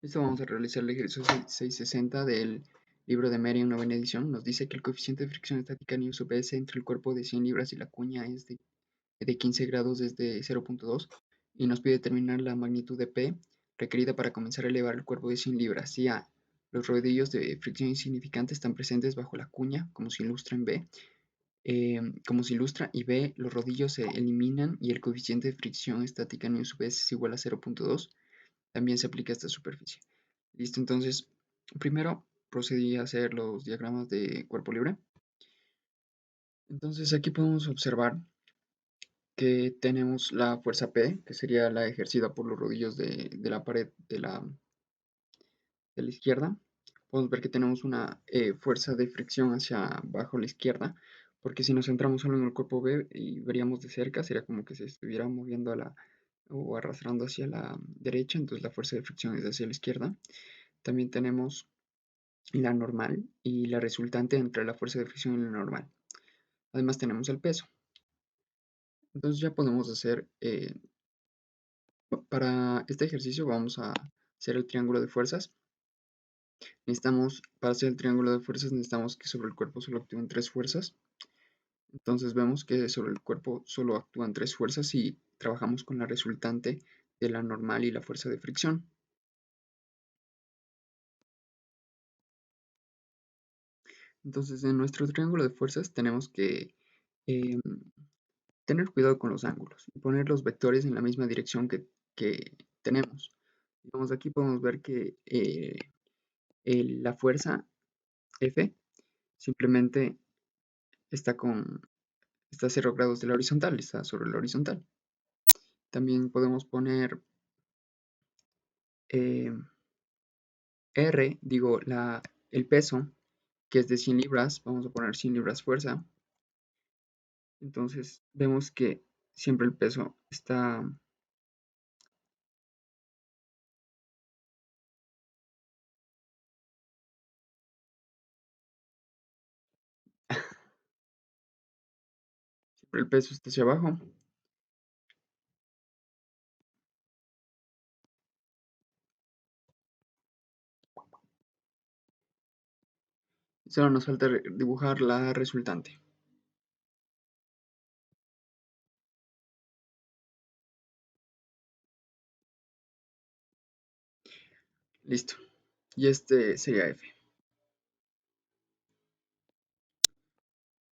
Listo, vamos a realizar el ejercicio 660 del libro de Merriam, novena edición. Nos dice que el coeficiente de fricción estática nu sub s entre el cuerpo de 100 libras y la cuña es de 15 grados desde 0.2 y nos pide determinar la magnitud de P requerida para comenzar a elevar el cuerpo de 100 libras. Si A, los rodillos de fricción insignificante están presentes bajo la cuña, como se ilustra en B, y B, los rodillos se eliminan y el coeficiente de fricción estática nu sub s es igual a 0.2, también se aplica a esta superficie. Listo, entonces, primero procedí a hacer los diagramas de cuerpo libre. Entonces aquí podemos observar que tenemos la fuerza P, que sería la ejercida por los rodillos de la pared de la izquierda. Podemos ver que tenemos una fuerza de fricción hacia abajo a la izquierda, porque si nos centramos solo en el cuerpo B y veríamos de cerca, sería como que se estuviera moviendo o arrastrando hacia la derecha, entonces la fuerza de fricción es hacia la izquierda. También tenemos la normal y la resultante entre la fuerza de fricción y la normal. Además tenemos el peso. Entonces ya podemos hacer, para este ejercicio vamos a hacer el triángulo de fuerzas. Para hacer el triángulo de fuerzas necesitamos que sobre el cuerpo solo actúen tres fuerzas. Entonces vemos que sobre el cuerpo solo actúan tres fuerzas y trabajamos con la resultante de la normal y la fuerza de fricción. Entonces en nuestro triángulo de fuerzas tenemos que eh, tener cuidado con los ángulos y poner los vectores en la misma dirección que tenemos. Digamos, aquí podemos ver que la fuerza F simplemente está está a 0 grados de la horizontal, está sobre la horizontal. También podemos poner eh, el peso, que es de 100 libras, vamos a poner 100 libras fuerza. Entonces vemos que siempre el peso está siempre el peso está hacia abajo. Solo nos falta dibujar la resultante. Listo. Y este sería F.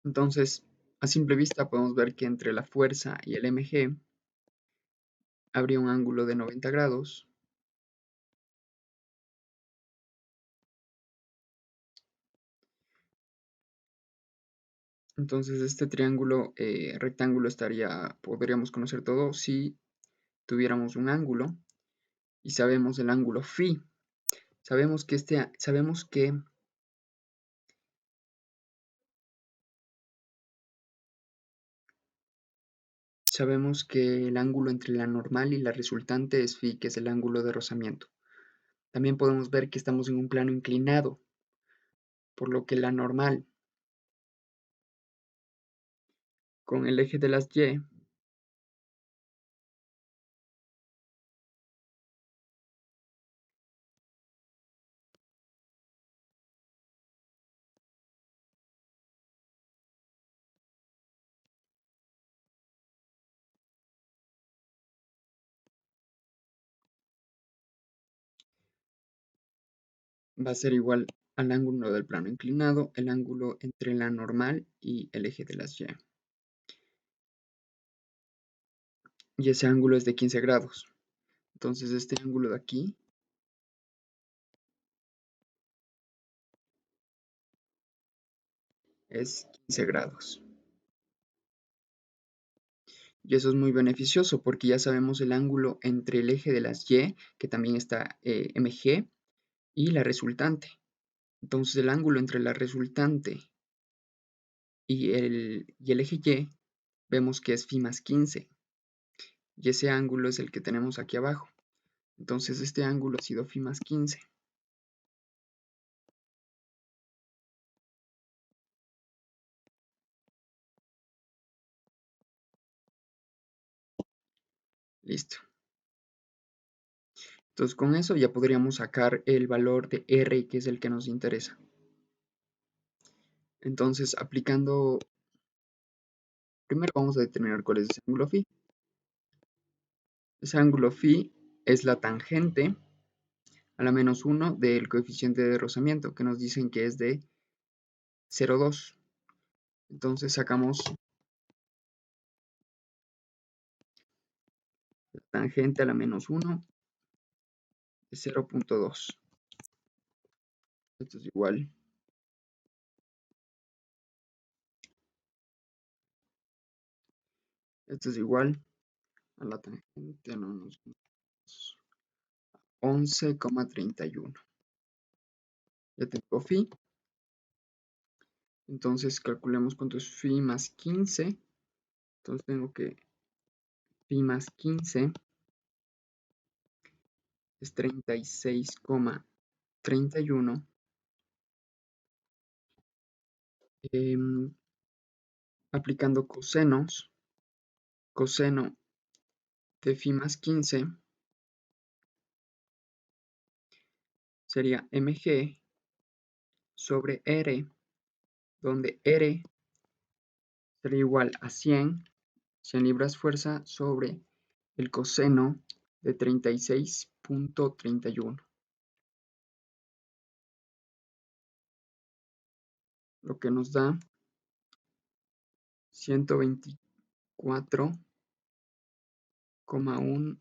Entonces, a simple vista podemos ver que entre la fuerza y el mg habría un ángulo de 90 grados. Entonces, este triángulo rectángulo podríamos conocer todo si tuviéramos un ángulo y sabemos el ángulo phi. Sabemos que el ángulo entre la normal y la resultante es phi, que es el ángulo de rozamiento. También podemos ver que estamos en un plano inclinado, por lo que la normal con el eje de las y va a ser igual al ángulo del plano inclinado, el ángulo entre la normal y el eje de las y. Y ese ángulo es de 15 grados. Entonces este ángulo de aquí es 15 grados. Y eso es muy beneficioso porque ya sabemos el ángulo entre el eje de las y, que también está mg, y la resultante. Entonces el ángulo entre la resultante y el eje y vemos que es phi más 15. Y ese ángulo es el que tenemos aquí abajo. Entonces este ángulo ha sido phi más 15. Listo. Entonces con eso ya podríamos sacar el valor de R, que es el que nos interesa. Entonces aplicando, primero vamos a determinar cuál es ese ángulo phi. Ese ángulo phi es la tangente a la menos 1 del coeficiente de rozamiento, que nos dicen que es de 0,2. Entonces sacamos la tangente a la menos 1 de 0,2. Esto es igual. Esto es igual a la tangente a la menos 11,31. Ya tengo phi. Entonces calculemos cuánto es phi más 15. Entonces tengo que phi más 15 es 36,31. Aplicando cosenos, coseno de phi más 15 sería mg sobre r, donde r sería igual a 100 libras fuerza sobre el coseno de 36,31, lo que nos da 124,1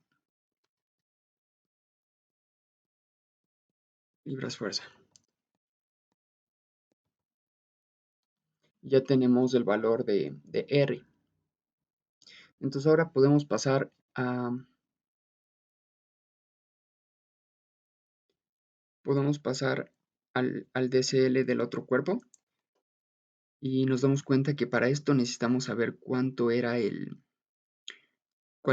libras fuerza. Ya tenemos el valor de R. Entonces ahora podemos pasar al DCL del otro cuerpo, y nos damos cuenta que para esto necesitamos saber cuál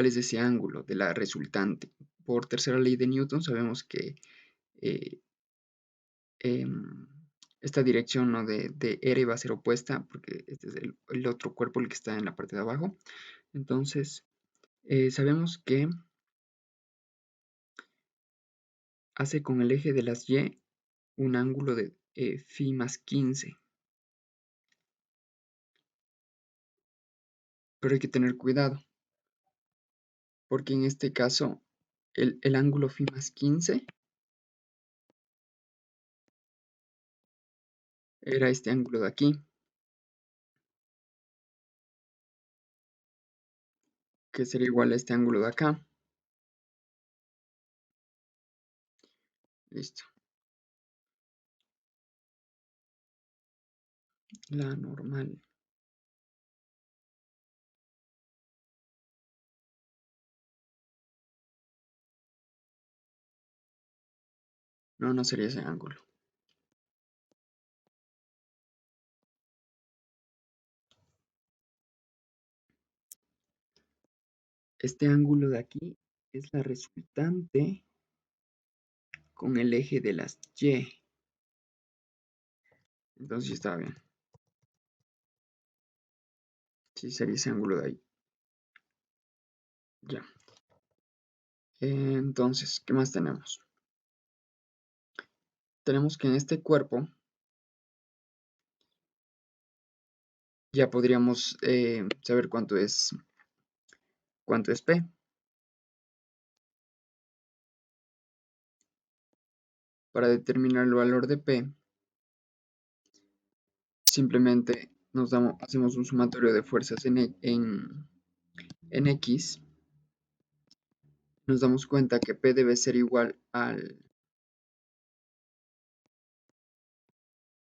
es ese ángulo de la resultante. Por tercera ley de Newton sabemos que eh, esta dirección, ¿no?, de R va a ser opuesta, porque este es el otro cuerpo, el que está en la parte de abajo. Entonces sabemos que hace con el eje de las Y un ángulo de phi más 15. Pero hay que tener cuidado, porque en este caso el ángulo phi más 15 era este ángulo de aquí, que sería igual a este ángulo de acá. Listo. La normal. No, no sería ese ángulo. Este ángulo de aquí es la resultante con el eje de las Y. Entonces sí estaba bien. Sí, sería ese ángulo de ahí. Ya. Entonces, ¿qué más tenemos? Tenemos que en este cuerpo ya podríamos saber cuánto es P. Para determinar el valor de P, simplemente hacemos un sumatorio de fuerzas en X. Nos damos cuenta que P debe ser igual a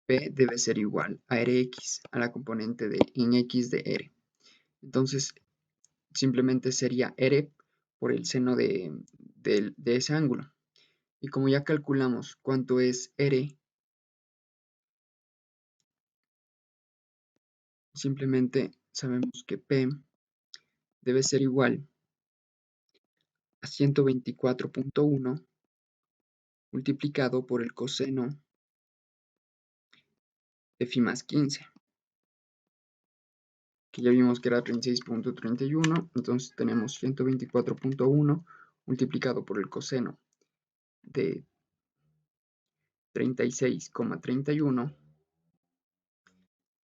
Rx, a la componente en X de R. Entonces, simplemente sería R por el seno de ese ángulo. Y como ya calculamos cuánto es R, simplemente sabemos que P debe ser igual a 124,1 multiplicado por el coseno de phi más 15, que ya vimos que era 36,31. Entonces tenemos 124,1 multiplicado por el coseno de 36,31,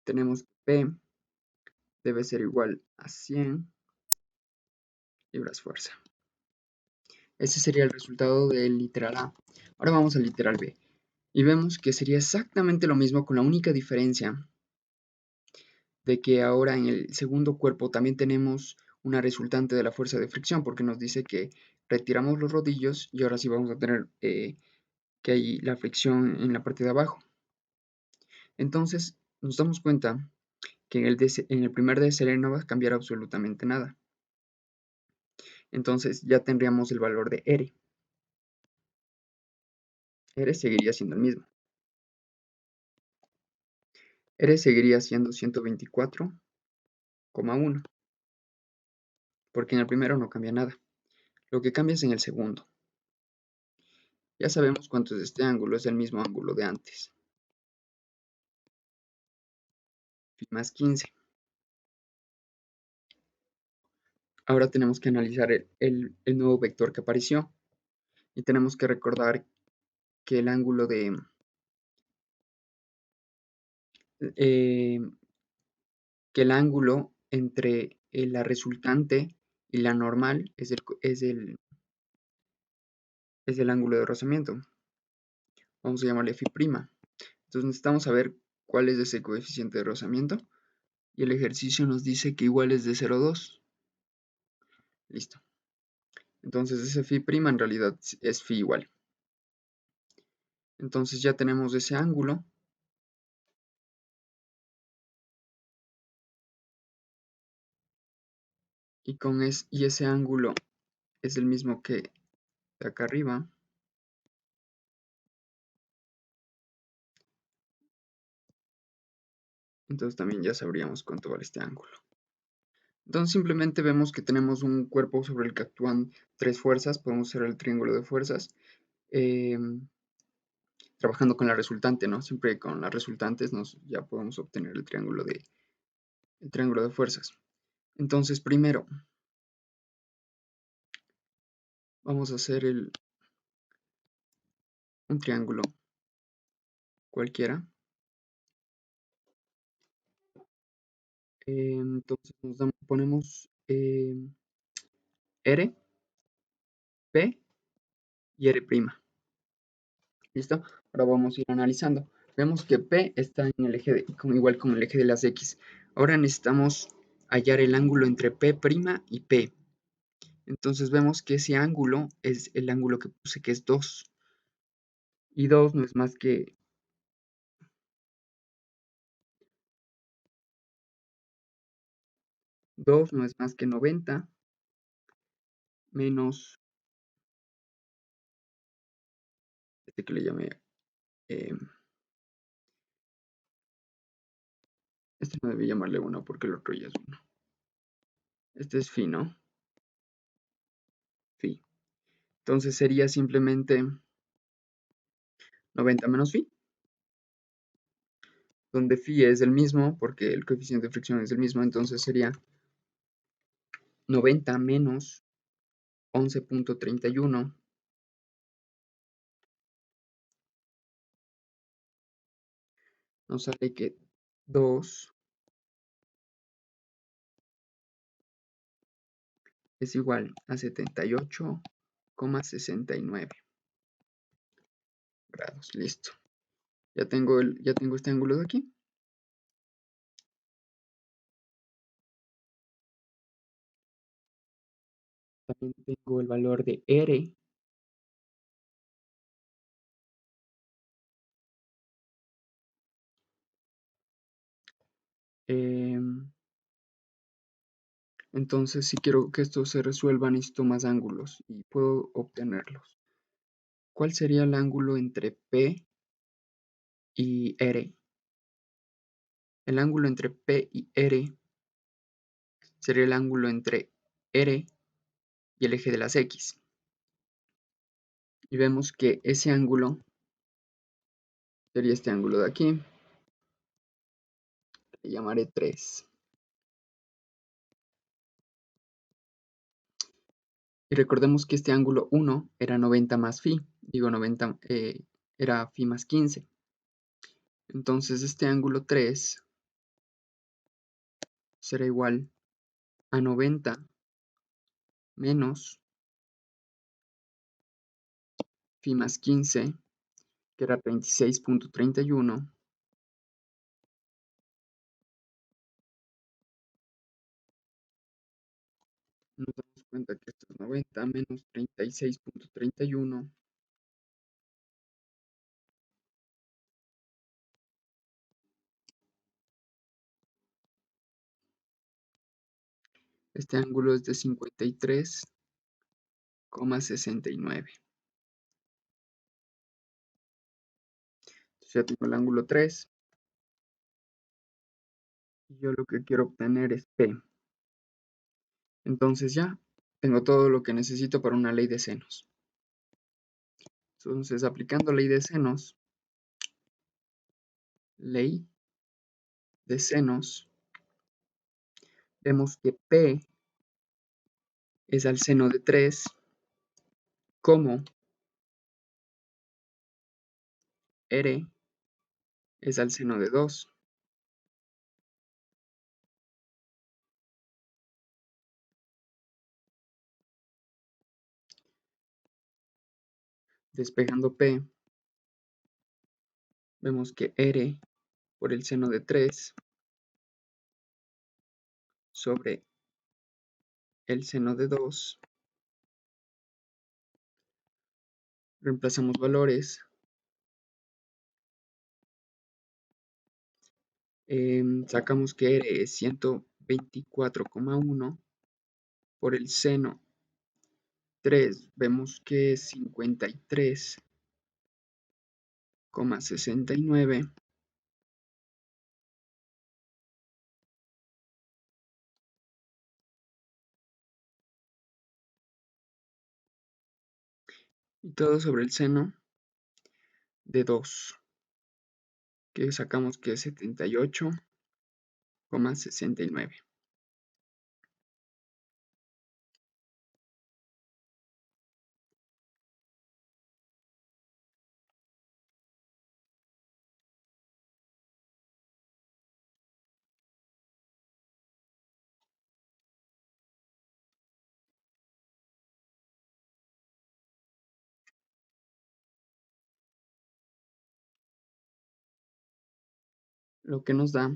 tenemos que P debe ser igual a 100 libras fuerza. Ese sería el resultado del literal A. Ahora vamos al literal B. Y vemos que sería exactamente lo mismo, con la única diferencia de que ahora en el segundo cuerpo también tenemos una resultante de la fuerza de fricción, porque nos dice que retiramos los rodillos y ahora sí vamos a tener que hay la fricción en la parte de abajo. Entonces nos damos cuenta que en el primer DSL no va a cambiar absolutamente nada. Entonces ya tendríamos el valor de R. R seguiría siendo el mismo. R seguiría siendo 124,1, porque en el primero no cambia nada. Lo que cambia es en el segundo. Ya sabemos cuánto es este ángulo, es el mismo ángulo de antes. Phi más 15. Ahora tenemos que analizar el nuevo vector que apareció. Y tenemos que recordar que el ángulo eh, entre la resultante y la normal es el ángulo de rozamiento. Vamos a llamarle phi'. Entonces necesitamos saber cuál es ese coeficiente de rozamiento. Y el ejercicio nos dice que igual es de 0,2. Listo. Entonces ese phi' en realidad es phi igual. Entonces ya tenemos ese ángulo. Y ese ángulo es el mismo que de acá arriba. Entonces también ya sabríamos cuánto vale este ángulo. Entonces simplemente vemos que tenemos un cuerpo sobre el que actúan tres fuerzas. Podemos hacer el triángulo de fuerzas. Trabajando con la resultante, ¿no? Siempre con las resultantes ya podemos obtener el triángulo de fuerzas. Entonces primero vamos a hacer un triángulo cualquiera. Entonces ponemos R, P y R'. ¿Listo? Ahora vamos a ir analizando. Vemos que P está en el eje igual con el eje de las X. Ahora necesitamos hallar el ángulo entre P' y P. Entonces vemos que ese ángulo es el ángulo que puse, que es 2. Y 2 no es más que 90 menos este que le llamé. Este no debe llamarle 1 porque el otro ya es 1. Este es phi, ¿no? Phi. Entonces sería simplemente 90 menos phi, donde phi es el mismo porque el coeficiente de fricción es el mismo. Entonces sería 90 menos 11,31. Nos sale que 2 es igual a 78,69 grados. Listo. Ya tengo este ángulo de aquí. También tengo el valor de R. Entonces, si quiero que esto se resuelva, necesito más ángulos y puedo obtenerlos. ¿Cuál sería el ángulo entre P y R? El ángulo entre P y R sería el ángulo entre R y el eje de las X. Y vemos que ese ángulo sería este ángulo de aquí. Le llamaré 3. Y recordemos que este ángulo 1 era 90 más phi. digo 90, era phi más 15. Entonces este ángulo 3 será igual a 90 menos phi más 15, que era 36,31. Nos damos cuenta que esto es 90 menos 36,31. Este ángulo es de 53,69. Entonces ya tengo el ángulo 3 y yo lo que quiero obtener es P. Entonces ya tengo todo lo que necesito para una ley de senos. Entonces, aplicando ley de senos, ley de senos, vemos que P es al seno de 3, como R es al seno de 2. Despejando P, vemos que R por el seno de 3 sobre el seno de 2. Reemplazamos valores. Sacamos que R es 124,1 por el seno 3. Vemos que es 53,69. Y todo sobre el seno de 2, que sacamos que es 78,69. Lo que nos da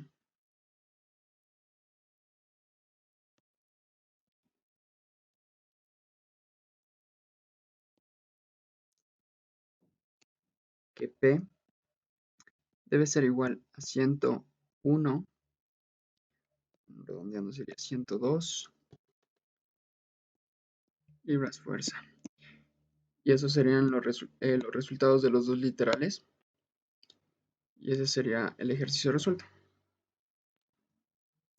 que P debe ser igual a 101, redondeando sería 102 libras fuerza. Y esos serían los resultados de los dos literales. Y ese sería el ejercicio resuelto.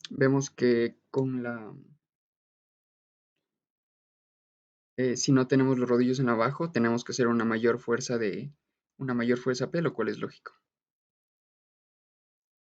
Vemos que si no tenemos los rodillos en abajo, tenemos que hacer una mayor fuerza P, lo cual es lógico.